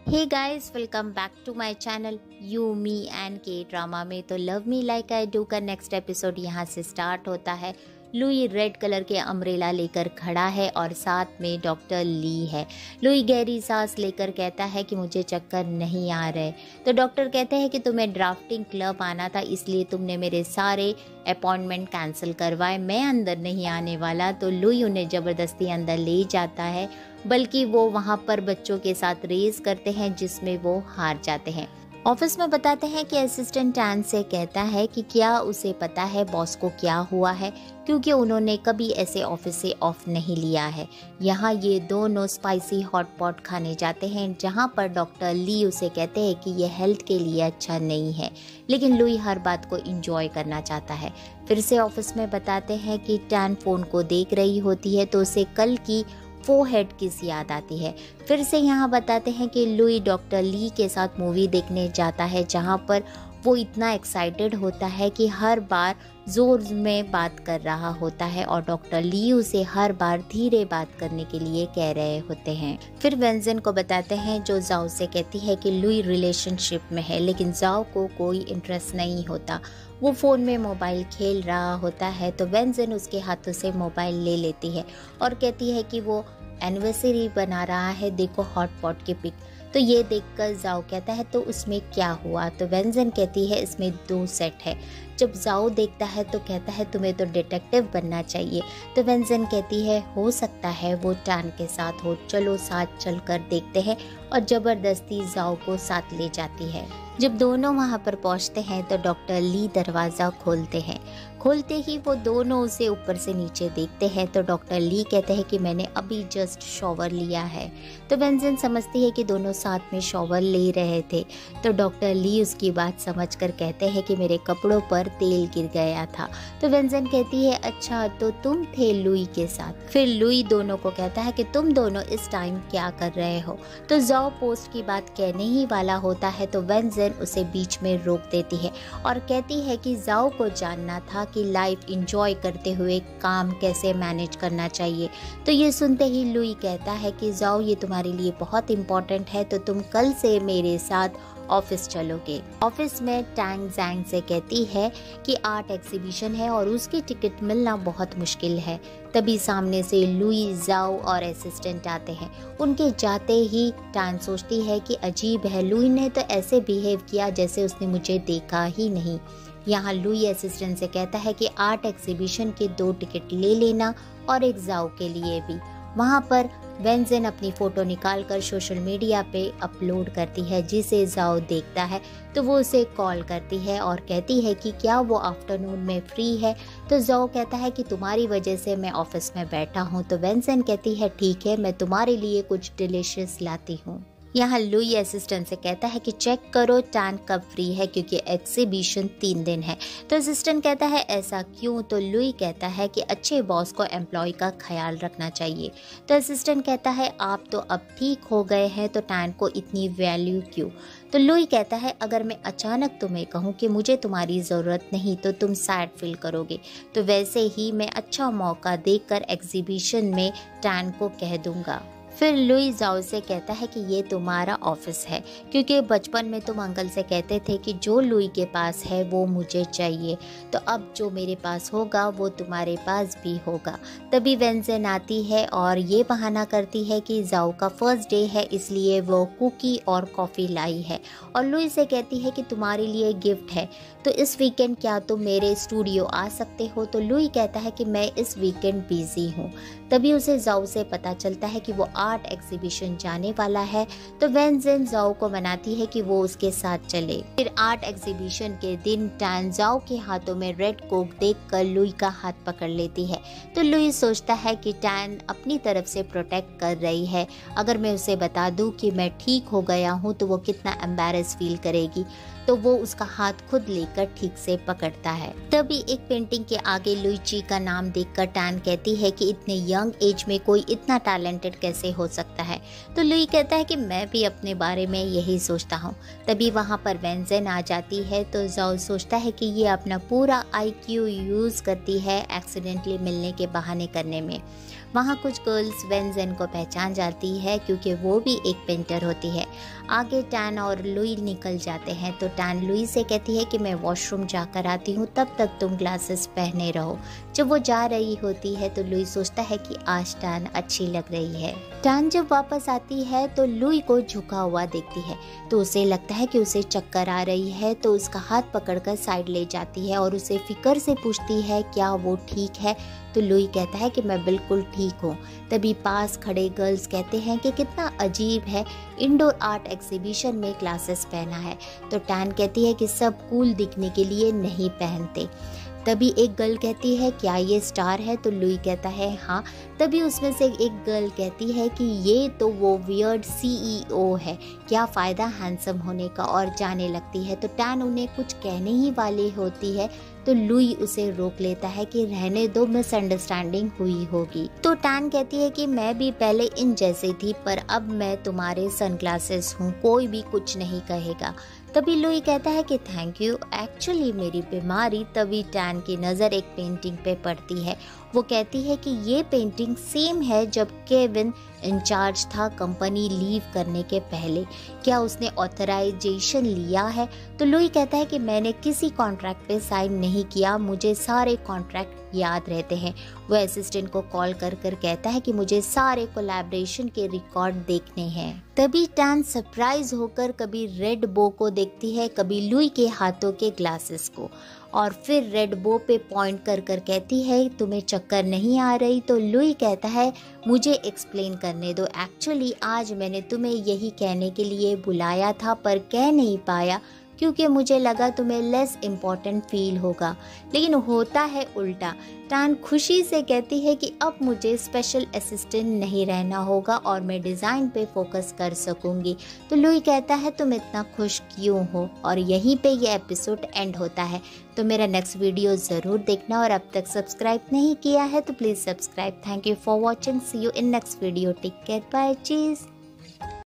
Hey guys, welcome back to my channel you me and K drama में। तो love me like I do का next episode यहाँ से start होता है। लुई रेड कलर के अम्ब्रेला लेकर खड़ा है और साथ में डॉक्टर ली है। लुई गहरी सांस लेकर कहता है कि मुझे चक्कर नहीं आ रहे। तो डॉक्टर कहते हैं कि तुम्हें ड्राफ्टिंग क्लब आना था, इसलिए तुमने मेरे सारे अपॉइंटमेंट कैंसिल करवाए, मैं अंदर नहीं आने वाला। तो लुई उन्हें ज़बरदस्ती अंदर ले जाता है, बल्कि वो वहाँ पर बच्चों के साथ रेस करते हैं जिसमें वो हार जाते हैं। ऑफिस में बताते हैं कि असिस्टेंट टैन से कहता है कि क्या उसे पता है बॉस को क्या हुआ है, क्योंकि उन्होंने कभी ऐसे ऑफिस से ऑफ नहीं लिया है। यहाँ ये दोनों स्पाइसी हॉट पॉट खाने जाते हैं, जहाँ पर डॉक्टर ली उसे कहते हैं कि ये हेल्थ के लिए अच्छा नहीं है, लेकिन लुई हर बात को एंजॉय करना चाहता है। फिर से ऑफिस में बताते हैं कि टैन फोन को देख रही होती है तो उसे कल की फोरहेड किस याद आती है। फिर से यहाँ बताते हैं कि लुई डॉक्टर ली के साथ मूवी देखने जाता है, जहाँ पर वो इतना एक्साइटेड होता है कि हर बार जोर में बात कर रहा होता है और डॉक्टर ली उसे हर बार धीरे बात करने के लिए कह रहे होते हैं। फिर वेंजन को बताते हैं, जो जाओ से कहती है कि लुई रिलेशनशिप में है, लेकिन जाओ को कोई इंटरेस्ट नहीं होता। वो फ़ोन में मोबाइल खेल रहा होता है तो वेंजन उसके हाथों से मोबाइल ले लेती है और कहती है कि वो एनिवर्सरी बना रहा है, देखो हॉट पॉट की पिक। तो ये देखकर जाओ कहता है तो उसमें क्या हुआ। तो वेंजन कहती है इसमें 2 सेट है। जब जाओ देखता है तो कहता है तुम्हें तो डिटेक्टिव बनना चाहिए। तो वेंजन कहती है हो सकता है वो टैन के साथ हो, चलो साथ चलकर देखते हैं, और ज़बरदस्ती जाओ को साथ ले जाती है। जब दोनों वहाँ पर पहुँचते हैं तो डॉक्टर ली दरवाज़ा खोलते हैं। खोलते ही वो दोनों उसे ऊपर से नीचे देखते हैं। तो डॉक्टर ली कहते हैं कि मैंने अभी जस्ट शॉवर लिया है। तो वेंजन समझती है कि दोनों साथ में शॉवर ले रहे थे। तो डॉक्टर ली उसकी बात समझकर कहते हैं कि मेरे कपड़ों पर तेल गिर गया था। तो वेंजन कहती है अच्छा तो तुम थे लुई के साथ। फिर लुई दोनों को कहता है कि तुम दोनों इस टाइम क्या कर रहे हो। तो जाओ पोस्ट की बात कहने ही वाला होता है तो वेंजन उसे बीच में रोक देती है और कहती है कि जाओ को जानना था कि लाइफ एंजॉय करते हुए काम कैसे मैनेज करना चाहिए। तो ये सुनते ही लुई कहता है कि जाओ ये तुम्हारे लिए बहुत इम्पोर्टेंट है, तो तुम कल से मेरे साथ ऑफिस चलोगे। ऑफिस में टैंग जैंग से कहती है कि आर्ट एग्जीबिशन है और उसकी टिकट मिलना बहुत मुश्किल है। तभी सामने से लुई, जाओ और असिस्टेंट आते हैं। उनके जाते ही टैन सोचती है कि अजीब है, लुई ने तो ऐसे बिहेव किया जैसे उसने मुझे देखा ही नहीं। यहाँ लुई असिस्टेंट से कहता है कि आर्ट एग्जीबिशन के 2 टिकट ले लेना और एक जाओ के लिए भी। वहाँ पर वेंजन अपनी फ़ोटो निकालकर सोशल मीडिया पे अपलोड करती है, जिसे जाओ देखता है तो वो उसे कॉल करती है और कहती है कि क्या वो आफ्टरनून में फ्री है। तो जाओ कहता है कि तुम्हारी वजह से मैं ऑफिस में बैठा हूँ। तो वेंजन कहती है ठीक है, मैं तुम्हारे लिए कुछ डिलीशियस लाती हूँ। यहाँ लुई असिस्टेंट से कहता है कि चेक करो टैन कब फ्री है, क्योंकि एग्जीबिशन 3 दिन है। तो असिस्टेंट कहता है ऐसा क्यों। तो लुई कहता है कि अच्छे बॉस को एम्प्लॉय का ख्याल रखना चाहिए। तो असिस्टेंट कहता है आप तो अब ठीक हो गए हैं, तो टैन को इतनी वैल्यू क्यों। तो लुई कहता है अगर मैं अचानक तुम्हें कहूँ कि मुझे तुम्हारी ज़रूरत नहीं तो तुम सैड फील करोगे, तो वैसे ही मैं अच्छा मौका देखकर एग्जीबिशन में टैन को कह दूंगा। फिर लुई जाओ से कहता है कि ये तुम्हारा ऑफिस है, क्योंकि बचपन में तुम अंकल से कहते थे कि जो लुई के पास है वो मुझे चाहिए, तो अब जो मेरे पास होगा वो तुम्हारे पास भी होगा। तभी वेंजन आती है और ये बहाना करती है कि जाओ का फर्स्ट डे है, इसलिए वो कुकी और कॉफ़ी लाई है और लुई से कहती है कि तुम्हारे लिए गिफ्ट है, तो इस वीकेंड क्या तुम मेरे स्टूडियो आ सकते हो। तो लुई कहता है कि मैं इस वीकेंड बिजी हूँ। तभी उसे जाओ से पता चलता है कि वो आर्ट एग्जीबिशन जाने वाला है। तो वेंजन जाओ को मनाती है कि वो उसके साथ चले। फिर आर्ट एग्जीबिशन के दिन टैन जाओ के हाथों में रेड कोक देखकर लुई का हाथ पकड़ लेती है। तो लुई सोचता है कि टैन अपनी तरफ से प्रोटेक्ट कर रही है, अगर मैं उसे बता दूं कि मैं ठीक हो गया हूं तो वो कितना एम्बैरेस फील करेगी। तो वो उसका हाथ खुद लेकर ठीक से पकड़ता है। तभी एक पेंटिंग के आगे लुईची का नाम देखकर टैन कहती है कि इतने यंग एज में कोई इतना टैलेंटेड कैसे हो सकता है। तो लुई कहता है कि मैं भी अपने बारे में यही सोचता हूँ। तभी वहाँ पर वेंजन आ जाती है तो जाओ सोचता है कि ये अपना पूरा IQ यूज़ करती है एक्सीडेंटली मिलने के बहाने करने में। वहाँ कुछ गर्ल्स वेंजेन को पहचान जाती है क्योंकि वो भी एक पेंटर होती है। आगे टैन और लुई निकल जाते हैं तो टैन लुई से कहती है कि मैं वॉशरूम जाकर आती हूँ, तब तक तुम ग्लासेस पहने रहो। जब वो जा रही होती है तो लुई सोचता है कि आज टैन अच्छी लग रही है। टैन जब वापस आती है तो लुई को झुका हुआ देखती है तो उसे लगता है कि उसे चक्कर आ रही है, तो उसका हाथ पकड़कर साइड ले जाती है और उसे फिक्र से पूछती है क्या वो ठीक है। तो लुई कहता है कि मैं बिल्कुल ठीक हूँ। तभी पास खड़े गर्ल्स कहते हैं कि कितना अजीब है, इंडोर आर्ट एग्जीबिशन में ग्लासेस पहना है। तो टैन कहती है कि सब कूल दिखने के लिए नहीं पहनते। तभी एक गर्ल कहती है क्या ये स्टार है, तो लुई कहता है हाँ। तभी उसमें से एक गर्ल कहती है कि ये तो वो वियर्ड CEO है, क्या फ़ायदा हैंडसम होने का, और जाने लगती है। तो टैन उन्हें कुछ कहने ही वाली होती है तो लुई उसे रोक लेता है कि रहने दो, मिसअंडरस्टैंडिंग हुई होगी। तो टैन कहती है कि मैं भी पहले इन जैसी थी पर अब मैं तुम्हारे सनग्लासेस हूँ, कोई भी कुछ नहीं कहेगा। तभी लुई कहता है कि थैंक यू, एक्चुअली मेरी बीमारी। तभी टैन की नज़र एक पेंटिंग पे पड़ती है। वो कहती है कि ये पेंटिंग सेम है जब केविन इंचार्ज था कंपनी लीव करने के पहले, क्या उसने ऑथराइजेशन लिया है। तो लुई कहता है कि मैंने किसी कॉन्ट्रैक्ट पे साइन नहीं किया, मुझे सारे कॉन्ट्रैक्ट याद रहते हैं। वो असिस्टेंट को कॉल कर कर कहता है कि मुझे सारे कोलैबोरेशन के रिकॉर्ड देखने हैं। तभी टैन सरप्राइज होकर कभी रेड बो को देखती है, कभी लुई के हाथों के ग्लासेस को, और फिर रेड बो पे पॉइंट कर कर कहती है तुम्हें चक्कर नहीं आ रही। तो लुई कहता है मुझे एक्सप्लेन करने दो, एक्चुअली आज मैंने तुम्हें यही कहने के लिए बुलाया था पर कह नहीं पाया क्योंकि मुझे लगा तुम्हें लेस इम्पोर्टेंट फील होगा, लेकिन होता है उल्टा। टैन खुशी से कहती है कि अब मुझे स्पेशल असिस्टेंट नहीं रहना होगा और मैं डिज़ाइन पे फोकस कर सकूंगी। तो लुई कहता है तुम इतना खुश क्यों हो, और यहीं पे ये एपिसोड एंड होता है। तो मेरा नेक्स्ट वीडियो ज़रूर देखना, और अब तक सब्सक्राइब नहीं किया है तो please subscribe. Thank you for watching, see you in next video, take care, bye, cheese.